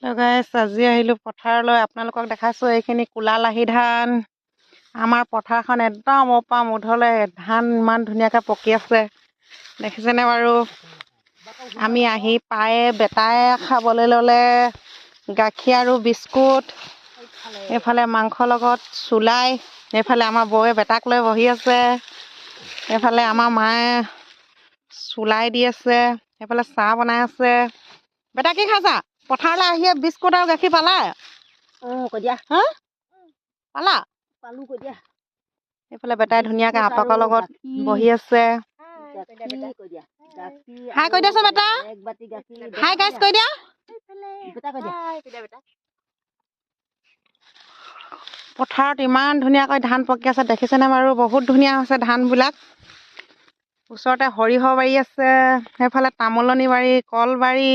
গাইছ আজি আহিলোঁ পথাৰলৈ। আপোনালোকক দেখাইছোঁ এইখিনি কোলা লাহি ধান। আমাৰ পথাৰখন একদম ওপৰ মুধলৈ ধান ইমান ধুনীয়াকৈ পকি আছে, দেখিছেনে বাৰু? আমি আহি পায়ে বেটাই খাবলৈ ল'লে গাখীৰ আৰু বিস্কুট, এইফালে মাংসৰ লগত চুলাই, এইফালে আমাৰ বৌয়ে বেটাক লৈ বহি আছে, এইফালে আমাৰ মায়ে চুলাই দি আছে, এইফালে চাহ বনাই আছে। বেটা কি খাইছা? পথাৰলৈ আহিয়ে বিস্কুট আৰু গাখীৰ পালা? কৈ দিয়া। হা পালা? পালো কৈ দিয়া। এইফালে বেটাই ধুনীয়াকৈ আপকৰ লগত বহি আছে। হাই কৈ দিয়াচোন বেটা। হাই গাইছ কৈ দিয়া। পথাৰত ইমান ধুনীয়াকৈ ধান পকি আছে, দেখিছেনে বাৰু? বহুত ধুনীয়া হৈছে ধানবিলাক। ওচৰতে সৰিয়হ বাৰী আছে, সেইফালে তামোলনি বাৰী, কল বাৰী।